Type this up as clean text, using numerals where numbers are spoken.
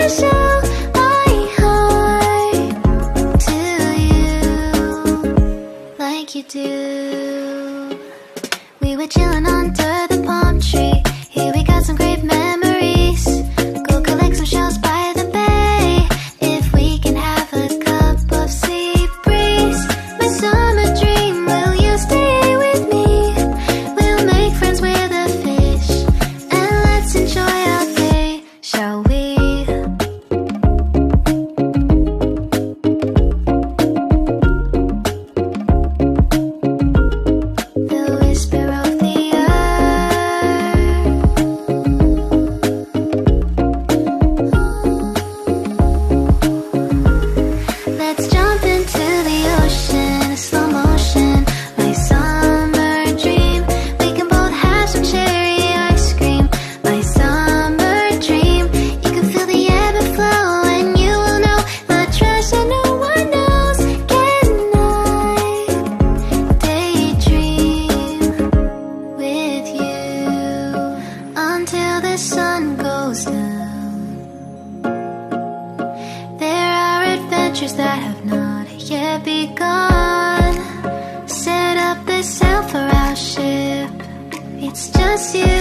show my heart to you like you do. We were chilling under the palm tree. Here we got some great memories. Go collect some shells by the bay. If we can have a cup of sea breeze. My summer dream, will you stay with me? We'll make friends with the fish, and let's enjoy our day, shall we? The whisper of the earth. Let's jump into the ocean, slow motion. My summer dream. We can both have some cherry ice cream. My summer dream. You can feel the ebb and flow, and you will know the treasure no one knows. Can I daydream with you until the sun goes down? There are adventures that have not yet begun. Set up the sail for our ship. It's just you